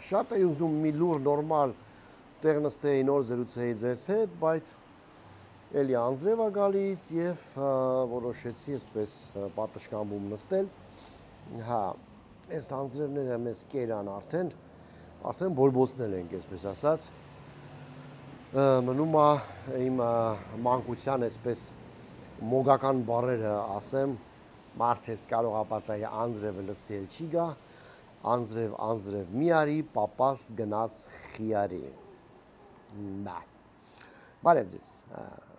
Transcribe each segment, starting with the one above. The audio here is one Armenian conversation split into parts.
Շատ էի ուզում մի լուր նորմալ տեղ նստեի նոր զրուցեի ձեզ հետ, բայց էլի անձրև է գալիս եւ որոշեցի այսպես պատշգամբում նստել։ Հա, այս անձրևները մեզ կերան արդեն բորբոցնել ենք, այսպես ասած։ Մնում է իմ մանկության այսպես մոգական բառերը ասեմ, մարդես կարող ապատայի անձրևը լսել չի գա, անձրև մի արի, պապաս գնաց խիարի։ Նա։ Բարև ձեզ,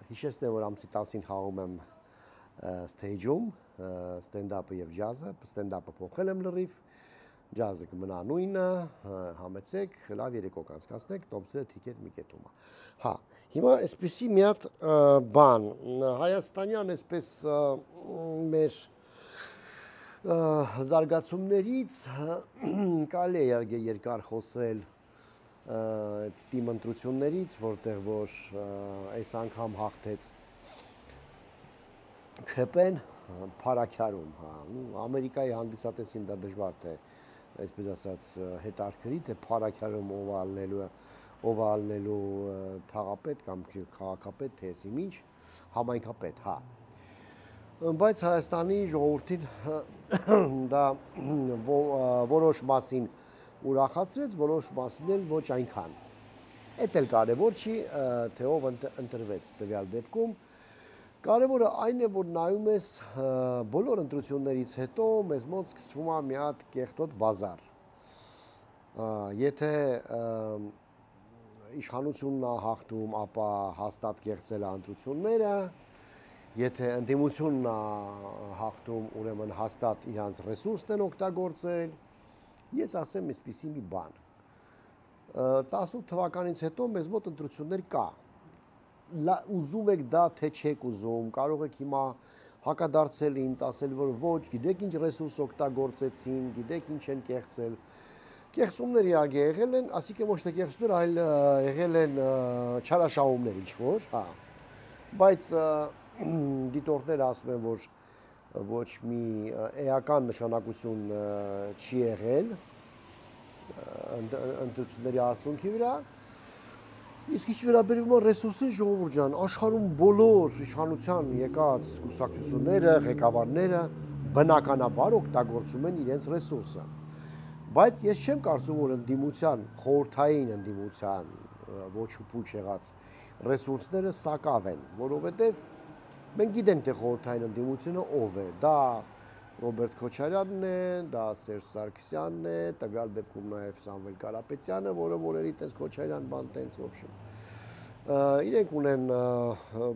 հիշեցնեմ, որ ամսի 10-ին խաղում եմ սթեյջում, ստենդափը և ջազը, ստենդափը փոխել եմ լրիվ, ջազը կմնա նույնը, համեցեք, լավ երեկո կանցկացնեք, տոմսերը թիքետ մի կետում է։ Հա, հիմա այսպեսի մի հատ բան, հայաստանյան այսպես մեր զարգացումներից կարելի է իհարկե երկար խոսել թիմ ընտրություններից, որտեղ որ այս անգամ հաղթեց ՔՊ-ն Փարաքյարում, հա, Ամերիկայի հանդիսատեսին դա դժվար թե այսպես ասած հետարքրի, թե Փարաքյարում ով ալնելու թաղապետ կամ քաղաքապետ, թե եսի ինչ, համայնքապետ, հա։ Բայց Հայաստանի ժողովրդին դա որոշ մասին ուրախացրեց, որոշ մասին էլ ոչ այնքան։ Էդ էլ կարևոր չի, թե ով ընտրվեց տվյալ դեպքում։ Կարևորը այն է, որ նայում ես բոլոր ընտրություններից հետո մեզ մոտ սկսվում է մի հատ կեղտոտ բազար։ Եթե իշխանությունն է հաղթում, ապա հաստատ կեղծել է ընտրությունները, եթե ընդդիմությունն է հաղթում, ուրեմն հաստատ իրանց ռեսուրսն են օգտագործել, ես ասեմ այսպիսի մի բան։ 18 թվականից հետո մեզ մոտ ընտրություններ կա։ Ուզում եք դա, թե չեք ուզում, կարող եք հիմա հակադարձել ինձ, ասել, որ ոչ, գիտեք ինչ ռեսուրս օգտագործեցին, գիտեք ինչ են կեղծել։ Կեղծումներ իհարկե եղել են, ասիկե ոչ թե կեղծումներ, այլ եղել են չարաշահումներ ինչ-որ, հա։ Բայց դիտորդները ասում են, որ ոչ մի էական նշանակություն չի եղել ընտրությունների արդյունքի վրա։ Իսկ ինչ վերաբերում է ռեսուրսին, ժողովուրդ ջան, աշխարհում բոլոր իշխանության եկած կուսակցությունները, ղեկավարները բնականաբար օգտագործում են իրենց ռեսուրսը։ Բայց ես չեմ կարծում, որ ընդդիմության, խորհրդային ընդդիմության ոչ ու փուչ եղած ռեսուրսները սակավ են, որովհետև մենք գիտենք, թե խորհրդային ընդդիմությունը ով է։ Դա Ռոբերտ Քոչարյանն է, դա Սերժ Սարգսյանն է, տվյալ դեպքում նաև Սամվել Կարապետյանը, որը որերի տես Քոչարյան բան տենց ոբշեմ։ Իրենք ունեն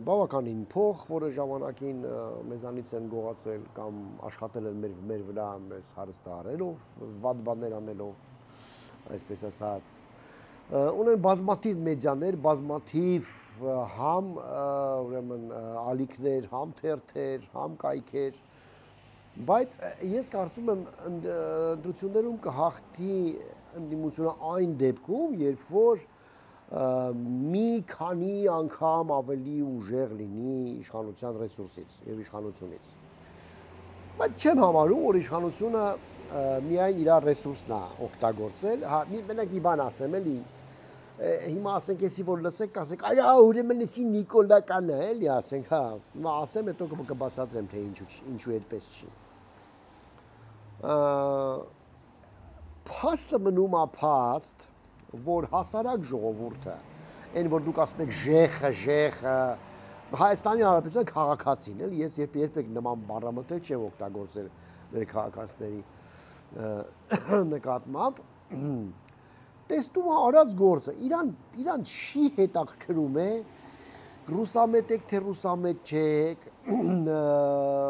բավականին փող, որը ժամանակին մեզանից են գողացել կամ աշխատել են մեր վրա մեզ հարստահարելով, վատ բաներ անելով, այսպես ասած։ Ունեն բազմաթիվ մեդիաներ, բազմաթիվ համ ուրեմն ալիքներ, համ թերթեր, համ կայքեր, բայց ես կարծում եմ ընտրություններում կհաղթի ընդդիմությունը այն դեպքում, երբ որ մի քանի անգամ ավելի ուժեղ լինի իշխանության ռեսուրսից եւ իշխանությունից։ Բայց չեմ համարում, որ իշխանությունը միայն իր ռեսուրսն է օգտագործել, հա, մենակ մի բան ասեմ էլի, հիմա ասենք էսի որ լսեք, ասեք, այո, ուրեմն էսի Նիկոլական է, էլի ասենք, հա, հիմա ասեմ, հետո կբացատրեմ, թե ինչու այդպես չի։ Փաստը մնում է փաստ, որ հասարակ ժողովուրդը, այն որ դուք ասում եք ժեխը, Հայաստանի Հանրապետության քաղաքացին, էլ ես երբեք նման բառամտեր չեմ օգտագործել մեր քաղաքացիների նկատմամբ, տեսնում է արած գործը, իրան չի հետաքրքրում է, ռուսամետ եք, թե ռուսամետ չեք,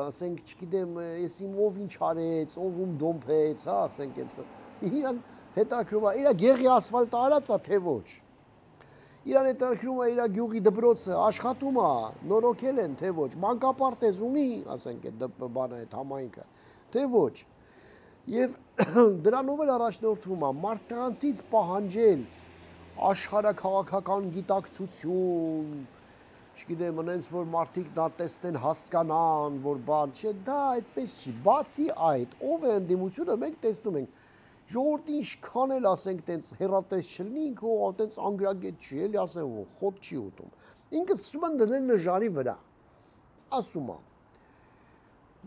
ասենք, չգիտեմ, ես իմ ով ինչ արեց, ով ում դոմփեց, հա, ասենք, իրան հետաքրքրում է, իրա գեղի ասֆալտը արած է, թե ոչ։ Իրան հետաքրքրում է իր գյուղի դպրոցը, աշխատում է, նորոգել են, թե ոչ, մանկապարտեզ ունի, ասենք, այդ բանը, այդ համայնքը, թե ոչ։ Եվ դրանով էլ առաջնորդվում է մարդկանցից պահանջել աշխարհաքաղաքական գիտակցություն, չգիտեմ, այնց որ մարդիկ դա տեսնեն, հասկանան, որ բան չէ, դա այդպես չի։ Բացի այդ, ով է ընդդիմությունը, մենք տեսնում ենք, Ժողովուրդը ինչքան էլ ասենք տենց հերատես չլինի, ինքը տենց անգրագետ չի, էլի ասեն խոտ չի ուտում։ Ինքը սկսում են դնել նժարի վրա։ Ասում է,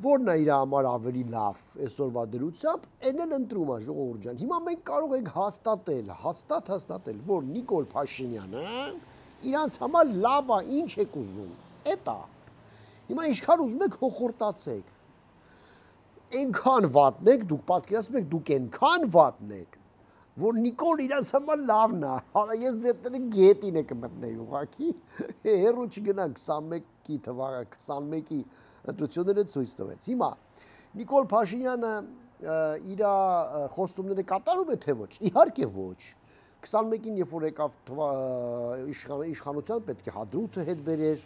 որն է իր համար ավելի լավ այսօրվա դրությամբ, այն էլ ընտրում է ժողովուրդ ջան։ Հիմա մենք կարող ենք հաստատել, որ Նիկոլ Փաշինյանը իրանց համար լավ է, ինչ եք ուզում։ Էդ է։ Հիմա ինչքան ուզում եք հոխորտացեք։ Այնքան վատն եք, դուք պատկերացնում եք, դուք այնքան վատն եք, որ Նիկոլ իրանց համար լավն է։ Հələ ես ձեզ գետին եք մտնել ուղղակի։ Հերո չգնա 21-ի թվականի 21-ի ընտրությունները ցույց տվեց։ Հիմա Նիկոլ Փաշինյանը իր խոստումները կատարում է թե ոչ։ Իհարկե ոչ։ 21-ին երբ որ եկավ իշխանության, պետք է Հադրութը հետ բերեր,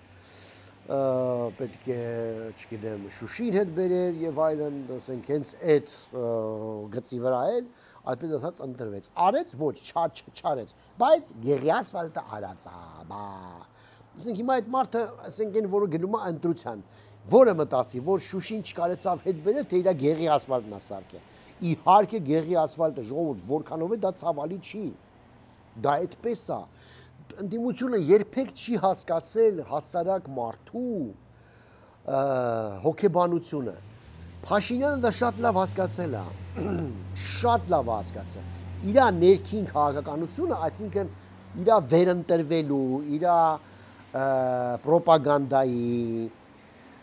պետք է, չգիտեմ, Շուշին հետ բերեր եւ այլն, ասենք հենց այդ գծի վրա էլ այդպես ասած ընտրվեց։ Արեց ոչ, չարեց, բայց Գեղի ասֆալտը արած, բա։ Ասենք հիմա այդ մարդը, ասենք այն որը գնում է ընտրության, որը մտածի, որ Շուշին չկարեցավ հետ բերել, թե իր Գեղի ասֆալտն է սարքել։ Իհարկե Գեղի ասֆալտը ժողովուրդ որքանով է դա ցավալի չի։ Դա այդպես է։ Ընդդիմությունը երբեք չի հասկացել հասարակ մարդու հոգեբանությունը։ Փաշինյանը դա շատ լավ հասկացել է, շատ լավ հասկացել։ Իր ներքին քաղաքականությունը, այսինքն իր վերընտրվելու, իր պրոպագանդայի,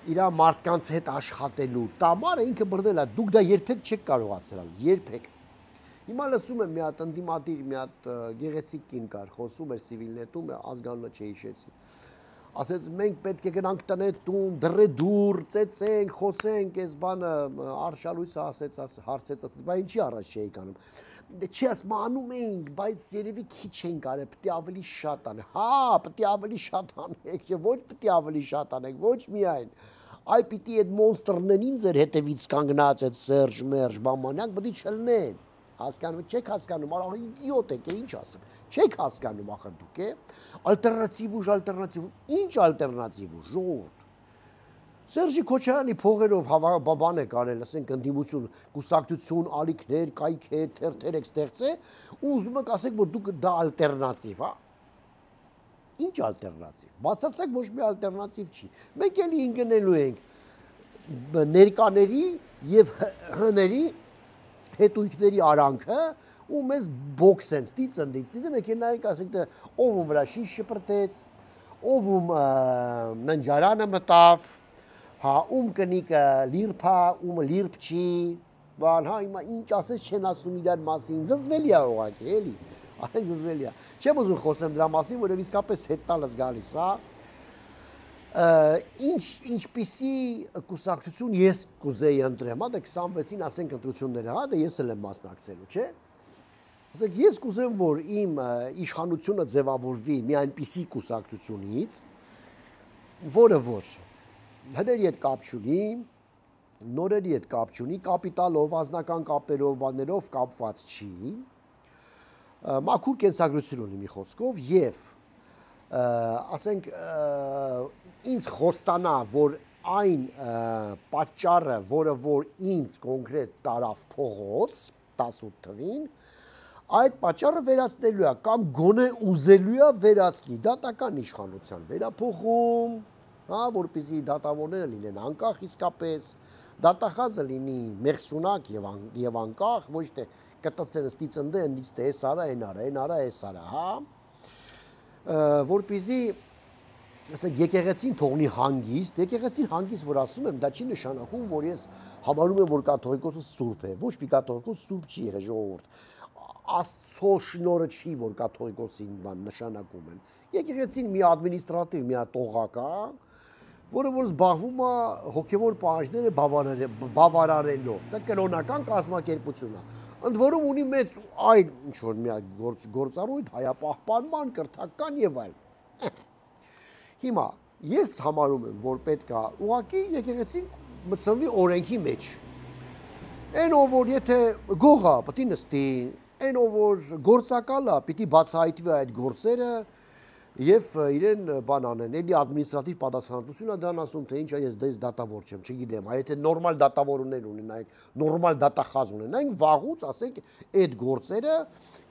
իր մարդկանց հետ աշխատելու տամարը ինքը բռնել է, դուք դա երբեք չեք կարողացել, երբեք։ Հիմա լսում եմ մի հատ ընդդիմադիր, մի հատ գեղեցիկ կին կար, խոսում էր Civilnet-ում, ազգանունը չհիշեցի։ Ասեց մենք պետք է գնանք տնետուն, դռե դուր, ծեծենք, խոսենք, այս բանը արշալույսը ասեց, հարցեց, բայց ինչի առաջ չէի կանում։ Չի ասում անում ենք, բայց երևի քիչ ենք արել, պետք է ավելի շատ անենք։ Հա, պետք է ավելի շատ անենք, եւ ոչ պետք է ավելի շատ անենք, ոչ միայն։ Այ պիտի այդ մոնստրներին ձեր հետևից կանգնած այդ Սերժ Մերժ Բամանյան պետք է չլնեն։ Հասկանում չեք հասկանում, արաղ իդիոտ եք, ինչ ասեմ։ Չեք հասկանում ախր դուք է։ Ալտերնատիվ, ինչ ալտերնատիվ, ժողովուրդ։ Սերժի Քոչարյանի փողերով բան է կարել, ասենք ընդդիմություն, կուսակցություն, ալիքներ, կայքեր, թերթեր եք ստեղծել, ու ուզում եք ասեք, որ դուք դա ալտերնատիվ, հա։ Ինչ ալտերնատիվ։ Բացարձակ ոչ մի ալտերնատիվ չի։ Մենք էլի ընկնելու ենք ներկաների եւ հների հետույքների արանքը ու մեզ բոքս են ստիծնդից, մեքենայիկ ասենք թե ով վրա շիշ շպրտեց, ով ննջարանը մտավ, հա ում կնիկը լիրփա, ումը լիրփ չի, բան հա հիմա ինչ ասես չեն ասում իրար մասին, զզվելի է ուղղակի, էլի, այն զզվելի է։ Չեմ ուզում խոսեմ դրա մասին, որովհետև իսկապես հետ տալս գալիս, հա։ Ինչպիսի կուսակցություն ես կուզեի ընտրեմ, հա, դե 26-ին ասենք ընտրությունները, հա, դե ես էլ եմ մասնակցելու, չէ։ Ասենք ես կուզեմ, որ իմ իշխանությունը ձևավորվի մի այնպիսի կուսակցությունից, որը որ հների հետ կապ չունի, նորերի հետ կապ չունի, կապիտալով, անձնական կապերով, բաներով կապված չի, մաքուր կենսագրություն ունի մի խոսքով եւ ասենք ինձ խոստանա, որ այն պատճառը, որը որ ինձ կոնկրետ տարավ փողոց 18 թվին, այդ պատճառը վերացնելու է կամ գոնե ուզելու է վերացնի դատական իշխանության վերափոխում, հա, որպեսզի դատավորները լինեն անկախ իսկապես, դատախազը լինի մեղսունակ եւ անկախ, ոչ թե կտցեն ստիծնդը, այնից թե էս արա, այն արա, այն արա, էս արա, հա, որպեսզի ասենք եկեղեցին թողնի հանգիստ, եկեղեցին հանգիստ, որ ասում եմ, դա չի նշանակում, որ ես համարում եմ, որ կաթողիկոսը սուրբ է, ոչ մի կաթողիկոս սուրբ չի եղել ժողովուրդ, Աստծո շնորհը չի, որ կաթողիկոսին բան նշանակում են, եկեղեցին մի ադմինիստրատիվ, մի տողակ է, որը որ զբաղվում է հոգևոր պահանջները բավարարելով, դա կրոնական կազմակերպություն է, ընդ որում ունի մեծ այլ ինչ-որ մի գործառույթ, հայապահպանման, կրթական եւ այլն։ Հիմա ես համարում եմ, որ պետք է ուղղակի եկեղեցին մտցնվի օրենքի մեջ։ Այն ով որ եթե գողա պիտի նստի, այն ով որ գործակալ է, պիտի բացահայտվի այդ գործերը, Եվ իրեն բան անեն, էլի ադմինիստրատիվ պատասխանատվություն է դրան ասում, թե ինչա ես դες դատավոր չեմ, չգիտեմ, եթե նորմալ դատավորներ ունենայինք, նորմալ դատախազ ունենայինք, վաղուց ասենք այդ գործերը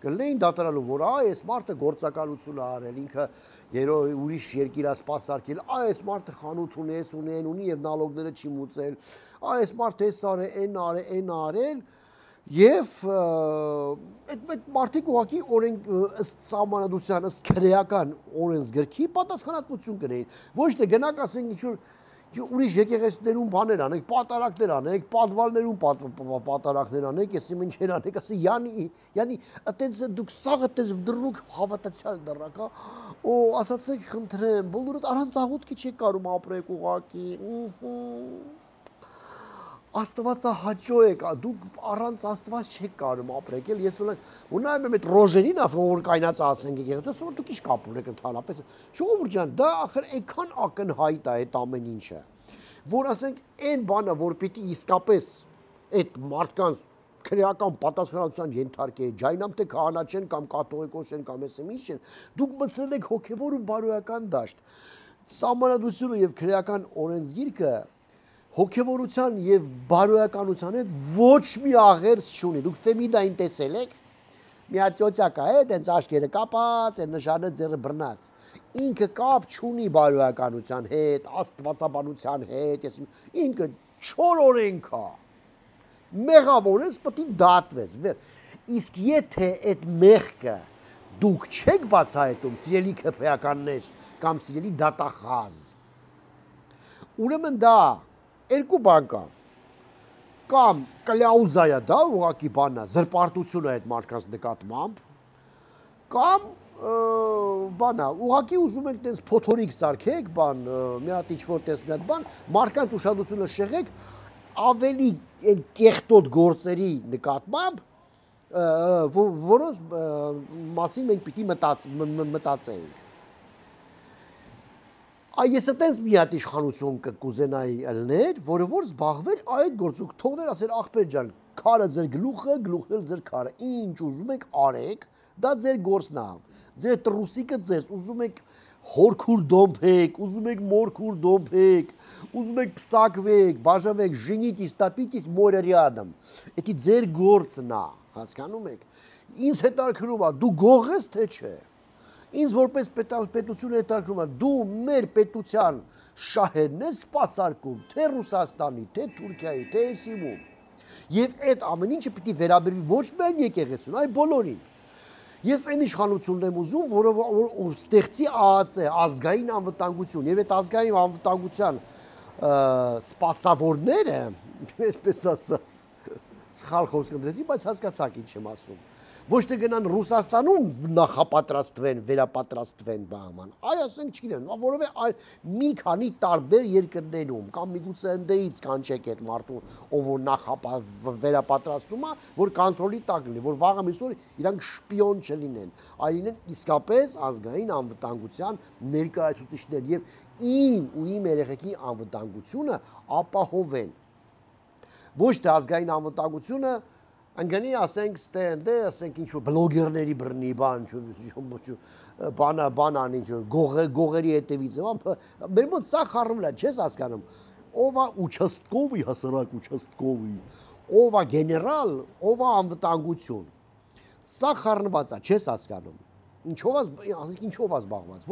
կլինեին դատարանում, որ այս մարդը գործակալություն է արել, ինքը ուրիշ երկիր է սպասարկել, այս մարդը խանութ ունի, էս ունի, այն ունի եւ նալոգները չի մուծել, այս մարդը էս արել, այն արել, այն արել Եվ այդ մարդիկ ուղղակի օրենք ըստ սահմանադրության, ըստ քրեական օրենսգրքի պատասխանատվություն կրեին։ Ոչ թե գնանք ասենք ինչ-որ ուրիշ եկեղեցիներում բաներ անենք, պատարակներ անենք, պատվալներում պատարակներ անենք, եսիմ ինչեր անենք, ասի յանի այտենց դուք սաղը տես դրուք հավատացյալ դրակա, օ ասացեք խնդրեմ, բոլորդ առանց աղոթքի չեք կարում ապրեք ուղղակի։ Աստվածահաճո եք, դուք առանց Աստված չեք կարում ապրեք, ես որ նայում եմ այդ ռոժերին, որ կայնած ասենք եկեղեցի, որ դուք ինչ կապ ունեք ընդհանրապես։ Ժողովուրդ ջան, դա ախր այնքան ակնհայտ է այդ ամեն ինչը, որ ասենք այն բանը, որ պիտի իսկապես այդ մարդկանց քրեական պատասխանատվության ենթարկե, ջայնամ թե քահանա չեն կամ կաթողիկոս չեն կամ էսեմ ինչ չեն, դուք մտցրել եք հոգևոր ու բարոյական դաշտ։ Սահմանադրությունը եւ քրեական օրենսգիրքը հոգևորության եւ բարոյականության հետ ոչ մի աղերս չունի։ Դուք ֆեմիդային տեսել եք։ Մի հատ ծոցակա է, դենց աշկերը կապած, այն նշանը ձեռը բռնած։ Ինքը կապ չունի բարոյականության հետ, աստվածաբանության հետ, ինքը չոր օրենք է։ Մեղավորես պետք է դատվես։ Իսկ եթե այդ մեղքը դուք չեք բացահայտում, սիրելի քրեականներ կամ սիրելի դատախազ, ուրեմն դա երկու բան կա, կամ կլաուզայա դա ուղղակի բանա, զրպարտությունը այդ մարդկանց նկատմամբ, կամ բանա, ուղղակի ուզում եք տենց փոթորիկ սարքեք, բան, մի հատ ինչ-որ տես մի հատ բան, մարդկանց ուշադրությունը շեղեք ավելի կեղտոտ գործերի նկատմամբ, որոնց մասին մենք պիտի մտածեինք։ Ես այդպես մի հատ իշխանություն կուզենայի ելներ, որը որ զբաղվեր այդ գործով, թողներ ասել ախպեր ջան, քարը ձեր գլուխը, գլուխն էլ ձեր քարը, ինչ ուզում եք արեք, դա ձեր գործն է։ Ձեր տրուսիկը ձեզ, ուզում եք հորքուր դոմփեք, ուզում եք մորքուր դոմփեք, ուզում եք փսակվեք, բաժավեք, ժնիտիս, տապիտիս մորը рядом։ Դա ձեր գործն է, հասկանում եք։ Ինձ հետաքրքրում է, դու գող ես թե չէ։ Ինձ որպես պետությունը հետաքրքրում է, դու մեր պետության շահերն ես սպասարկում, թե Ռուսաստանի, թե Թուրքիայի, թե Էսիմում։ Եվ այդ ամեն ինչը պիտի վերաբերվի ոչ միայն եկեղեցուն, այլ բոլորին։ Ես այն իշխանությունն եմ ուզում, որը ստեղծի ԱԱԾ, ազգային անվտանգություն, եւ այդ ազգային անվտանգության սպասավորները, այսպես ասած, սխալ խոսք ընդրեցի, բայց հասկացաք ինչ եմ ասում։ Ոչ թե գնան Ռուսաստանում նախապատրաստվեն, վերապատրաստվեն բաման, այ ասենք չգիտեմ, որովհետեւ մի քանի տարբեր երկրներում կամ միգուցե ընդեից կանչեք այդ մարդուն, ով որ վերապատրաստում է, որ կոնտրոլի տակ լինի, որ վաղը միսօր իրանք շպիոն չլինեն, այլ լինեն իսկապես ազգային անվտանգության ներկայացուցիչներ եւ իմ ու իմ երեխեքի անվտանգությունը ապահովեն։ Ոչ թե ազգային անվտանգությունը Անգանի ասենք ստենդե, ասենք ինչ-որ բլոգերների բռնի բան անի, գողերի հետևից, մեր մոտ սա խառնվել է, չես հասկանում, ով է ուչաստկովի, հասարակ ուչաստկովի, ով է գեներալ, ով է անվտանգություն, սա խառնված է, չես հասկանում, ինչով է զբաղված,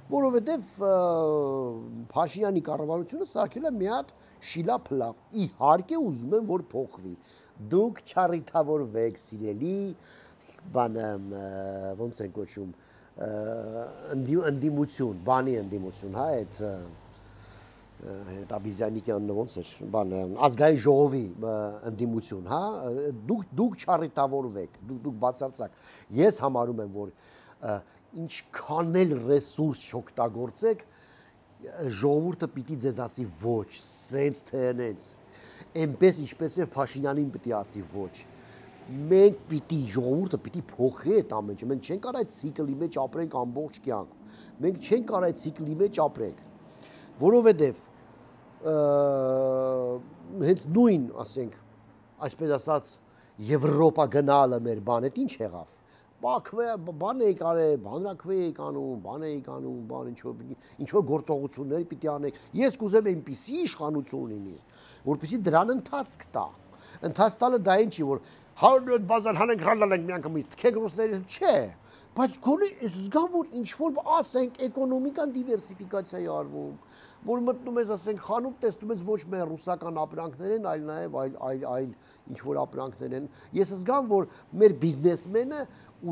որովհետև Փաշինյանի կառավարությունը սարքել է մի հատ շիլա փլավ, իհարկե ուզում են, որ փոխվի, դուք չարիթավորվեք, սիրելի, բանը, ոնց են կոչում, ընդդիմություն, բանի ընդդիմություն, հա, այդ Աբիզյանիկյանն ոնց էր, բանը, ազգային ժողովի ընդդիմություն, հա, դուք չարիթավորվեք, դուք բացարձակ, ես համարում եմ, որ ինչքան էլ ռեսուրս չօգտագործեք, ժողովուրդը պիտի ձեզ ասի ոչ, սենց թե հենց, այնպես ինչպես է Փաշինյանին պիտի ասի ոչ, մենք պիտի, ժողովուրդը պիտի փոխի այդ ամեն ինչը, մենք չենք կարող այդ ցիկլի մեջ ապրենք ամբողջ կյանք, մենք չենք կարող այդ ցիկլի մեջ ապրենք, որովհետև հենց նույն, ասենք, այսպես ասած, Եվրոպա գնալը մեր բանը ինչ եղավ, բան էի կարել, հանրաքվե էի անում, բան էի անում, բան ինչ որ գործողություններ պիտի անեի։ Ես կուզեմ այնպիսի իշխանություն լինի, որպեսզի դրան ընթացք տա։ Ընթացք տալը դա ինչ չի, որ 100 բազար հանենք հալալենք մի անգամ թքենք ռուսների, չէ։ Բայց գոնե զգամ, որ ինչ որ ասենք էկոնոմիկան դիվերսիֆիկացիա է արվում, որ մտնում ես, ասենք, խանութ տեսնում ես ոչ միայն ռուսական ապրանքներ են, այլ նաև այլ ինչ որ ապրանքներ են։ Ես զգամ, որ մեր բիզնեսմենը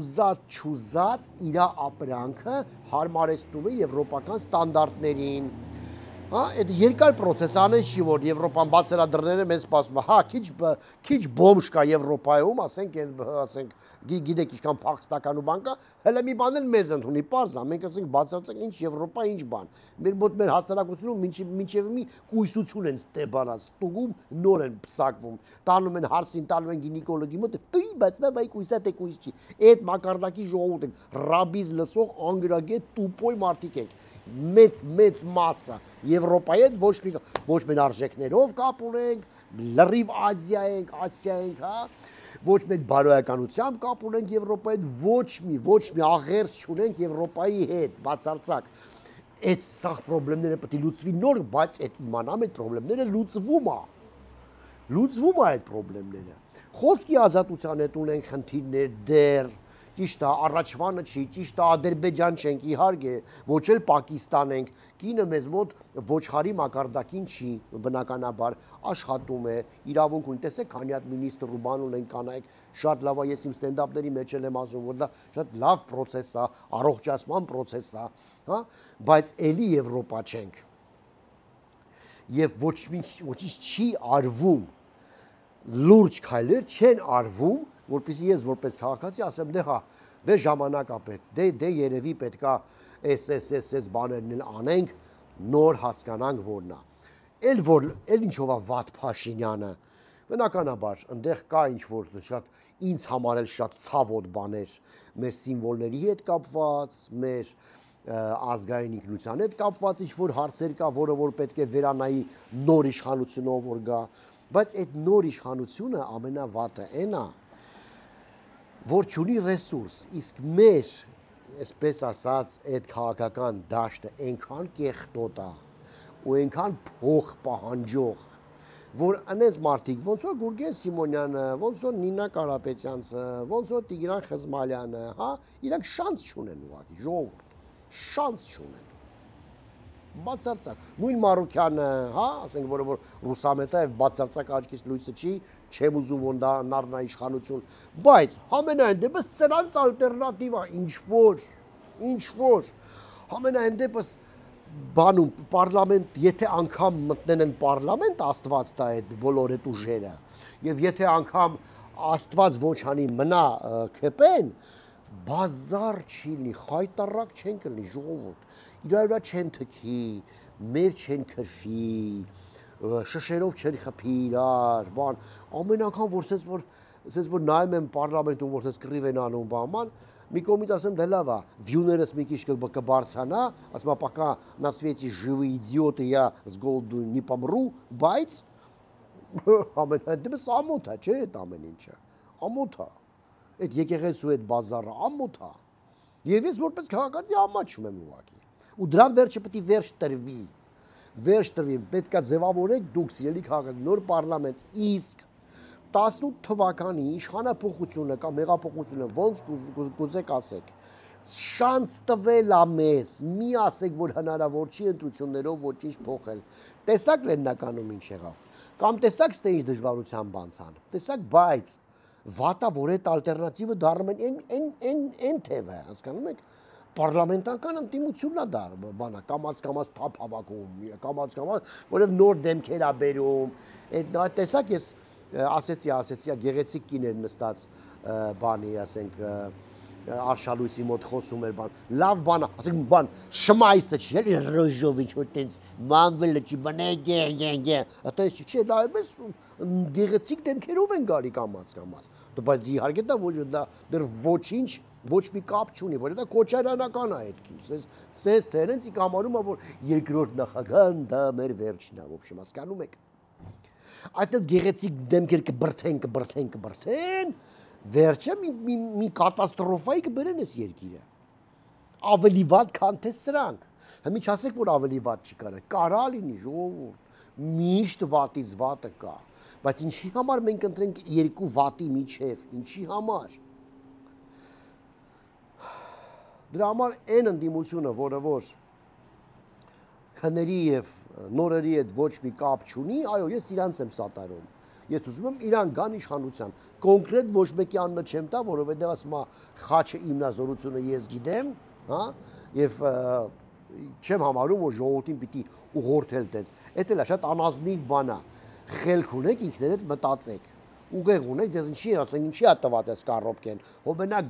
ուզած չուզած իր ապրանքը հարմարեցնում է եվրոպական ստանդարտներին։ Հա, այդ երկար process անես չի, որ Եվրոպան բացել է դռները մեզ սպասում է։ Հա, քիչ բոմժ կա Եվրոպայում, ասենք, գիտեք ինչքան փախստական ու բան կա, հələ մի բան էլ մեզ ընդունի, պարզ է, մենք ասենք բացարձակ ինչ Եվրոպա, ինչ բան։ Մեր մոտ մեր հասարակությունում մինչև մի կույսություն են ստեբանած, ստուգում նոր են փսակվում։ Տանում են հարսին, տանում են գինեկոլոգի մոտ, բայց բայ կույսա թե կույս չի։ Այդ մակարդակի ժողովուրդ են, ռաբիզ լսող անգրագետ տուպոյ մարդիկ են։ Մեծ մասը Եվրոպայի հետ ոչ մեն արժեքներով կապ ունենք, լրիվ Ասիա ենք, հա, ոչ մեն բարոյականությամբ կապ ունենք Եվրոպայի հետ, ոչ մի աղերս չունենք Եվրոպայի հետ, բացարձակ։ Այդ սաղ պրոբլեմները պետք է լուծվի նոր, բայց այդ իմանամ այդ պրոբլեմները լուծվում է այդ պրոբլեմները։ Խոսքի ազատության հետ ունենք խնդիրներ դեռ, ճիշտ է, առաջվանը չի, ճիշտ է, Ադրբեջան չենք, իհարկե, ոչ էլ Պակիստան ենք, կինը մեզ մոտ ոչխարի մակարդակին չի, բնականաբար, աշխատում է, իրավունք ունի, տեսեք, քանի հատ մինիստրը բան ունեն կանայք, շատ լավ է, ես իմ ստենդափների մեջ եմ ասում, որ դա շատ լավ պրոցես է, առողջացման պրոցես է, հա, բայց էլի Եվրոպա չենք։ Եվ ոչինչ չի արվում, լուրջ քայլեր չեն արվում, որպեսզի ես որպես քաղաքացի ասեմ, դե ժամանակ է պետք, դե երևի պետքա էս բաներն էլ անենք, նոր հասկանանք որն է։ Էլ ինչով է վատ Փաշինյանը, բնականաբար, այնտեղ կա ինչ որ շատ ինձ համար էլ շատ ցավոտ բաներ, մեր սիմվոլների հետ կապված, մեր ազգային ինքնության հետ կապված ինչ որ հարցեր կա, որը որ պետք է վերանայի նոր իշխանությունով որ գա, բայց այդ նոր իշխանությունը ամենավատը այն է, որ չունի ռեսուրս, իսկ մեր, այսպես ասած, այդ քաղաքական դաշտը այնքան կեղտոտ է ու այնքան փող պահանջող, որ անես մարդիկ, ոնց որ Գուրգեն Սիմոնյանը, ոնց որ Նինա Կարապետյանցը, ոնց որ Տիգրան Խզմալյանը, հա, իրանք շանս չունեն ուղղակի, ժողովուրդ, շանս չունեն։ Բացարձակ, նույն Մարուքյանը, հա, ասենք, որը որ Ռուսամետաև բացարձակ աչքից լույսը չի, չեմ ուզում որ դա նառնա իշխանություն, բայց համենայն դեպս սրանց ալտերնատիվա ինչ որ, համենայն դեպս բանում պարլամենտ, եթե անգամ մտնեն են պարլամենտ, Աստված տա այդ բոլոր այդ ուժերը, եւ եթե անգամ Աստված ոչ անի մնա քեպեն, բազար չի լինի, խայտարակ չեն կլինի ժողովուրդ, իրար չեն թքի, մեր չեն քրֆի, շշերով չեն խփի իրար, բան, ամեն անգամ որ նայում եմ պարլամենտում, որ սենց կռիվ են անում բաման, մի կողմից ասեմ դե լավ է, վյուներս մի քիչ կբարձանա, ասում եմ пока на свете живые идиоты, я с голоду не помру, բայց ամենայն դեպս ամոթ է, չէ՞ այդ ամեն ինչը, ամոթ է, այդ եկեղեցու այդ բազարը ամոթ է, եւ ես որպես քաղաքացի ամաչում եմ ուղղակի, ու դրան վերջը պետք է վերջ տրվի, պետք է ձևավորեք դուք սիրելի քաղաքացի, նոր պարլամենտ, իսկ 18 թվականի իշխանապողությունը կամ հեղափոխությունը ոնց կուզեք ասեք, շանս տվել է մեզ, մի ասեք, որ հնարավոր չի ընտրություններով ոչինչ փոխել, տեսակ Լեննականում ինչ եղավ, կամ տեսակ ստե ինչ դժվարության բանցան, տեսակ, բայց վատա, որ այդ ալտերնատիվը դառնում են թևը, հասկանում եք, պարլամենտական ընտիմությունն է դա բանա, կամաց թափ հավաքում, կամաց, որև նոր դեմքեր է բերում, այդ տեսակ ես ասեցի, գեղեցիկ կիներ նստած բանի, ասենք, արշալույցի մոտ խոսում էր բան, լավ բան, ասենք բան, շմայսը չի, էլի ռոժով ինչ-որ տենց, մանվելը չի, բանե գե, այդպես չի, դա էպես գեղեցիկ դեմքերով են գալի կամաց, բայց իհարկե դա դեռ ոչինչ, ոչ մի կապ չունի, որ դա կոչարանական է այդքին, սենց թերենց իք համարում է, որ երկրորդ նախագահն դա մեր վերջն է, ոբշեմ, հասկանում եք։ Այդպես գեղեցիկ դեմքեր կբրթեն, վերջը մի կատաստրոֆայի կբերեն այս երկիրը։ Ավելի վատ քան թե սրանք։ Հիմա չասեք, որ ավելի վատ չի կարա։ Կարա լինի ժողովուրդ։ Միշտ վատից վատը կա։ Բայց ինչի համար մենք ընտրենք երկու վատի միջև, ինչի համար։ Դրա համար այն ընդդիմությունը, որը որ քների եւ նորերի հետ ոչ մի կապ չունի, այո, ես իրանց եմ սատարում։ Ես ուզում եմ իրան գան իշխանության։ Կոնկրետ ոչ մեկի անունը չեմ տա, որովհետեւ ասում եմ խաչը իմնազորությունը ես գիտեմ, հա, եւ չեմ համարում, որ ժողովրդին պիտի ուղղորդել տենց։ Էդ էլ է շատ անազնիվ բան է։ Խելք ունեք ինքներդ մտածեք։ Ուղեղ ունեք, դες ինչի ասեն, ինչի է տված այս կառոպկեն։ Հոբենակ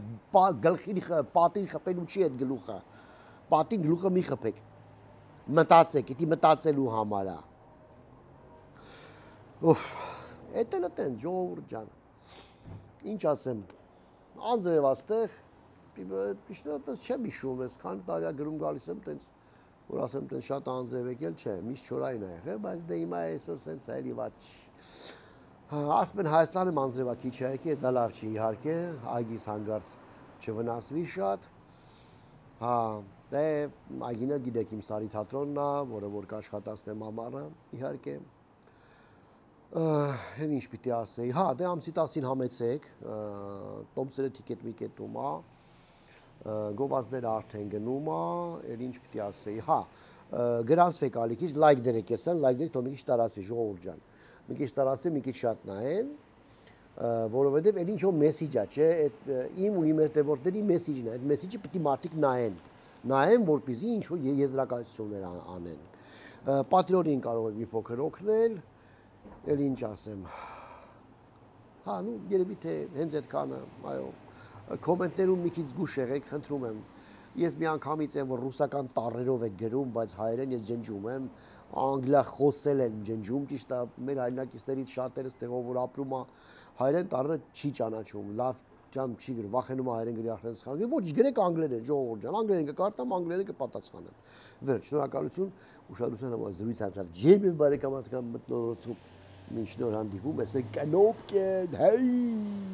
գլխին պատին խփելու չի այդ գլուխը։ Պատին գլուխը մի խփեք։ Մտածեք, դա մտածելու համար է։ Ուֆ, էդ էլ է տենց, ժողովուրդ ջան։ Ինչ ասեմ, անձրև աստեղ, միշտ չեմ հիշում, ես քանի տարի գրում գալիս եմ տենց, որ ասեմ տենց շատ անձրև եկել չէ, միշտ չորային է եղել, բայց դե հիմա այսօր սենց է էլի վատ չի։ Ասում են Հայաստանում անձրևակիչ է եկել, դա լավ չի իհարկե, այգից հանգարց չվնասվի շատ։ Հա, դե այգինը գիտեք իմ սարի թատրոնն է, որը որ կաշխատացնեմ ամառը, իհարկե։ Հեն ինչ պիտի ասեի, հա, դե ամսի 10-ին համեցեք, տոմսերը թիկետ մի կետում է, գովազները արդեն գնում է, էլ ինչ պիտի ասեի, հա, գրանցվեք ալիքից, լայք դրեք եսան, լայք դրեք, թող մի քիչ տարածվի, ժողովուրդ ջան, մի քիչ տարածվի, մի քիչ շատ նայեն, որովհետև էլ ինչ-որ մեսիջ է, չէ, իմ ու իմ հետևորդների մեսիջն է, այդ մեսիջը պիտի մարդիկ նայեն, որպեսզի ինչ-որ եզրակացություններ անեն։ Պատրիոտին կարող եք մի փոքր օգնել, էլ ինչ ասեմ։ Հա, նու երևի թե հենց այդքանը, այո, կոմենտներում մի քիչ զգուշ եղեք, խնդրում եմ։ Ես մի անգամից եմ, որ ռուսական տառերով եք գրում, բայց հայերեն ես ջնջում եմ, անգլախոսել են ջնջում, ճիշտ է, մեր հայրենակիցներից շատերը ստեղով որ ապրում է, հայերեն տառը չի ճանաչում, լավ ջան չի գրում, վախենում է հայերեն գրի արդեն սխալ։ Ոչ, գրեք անգլերեն, ժողովուրդ ջան, անգլերեն կկարտամ, անգլերեն կպատասխանեմ։ Վերջ, շնորհակալություն, ուշադրության համար զրույց անցավ։ Ջերմի բարեկամական մթնոլորտում մինչ նոր հանդիպում, ես կնոպկեն, հեյ։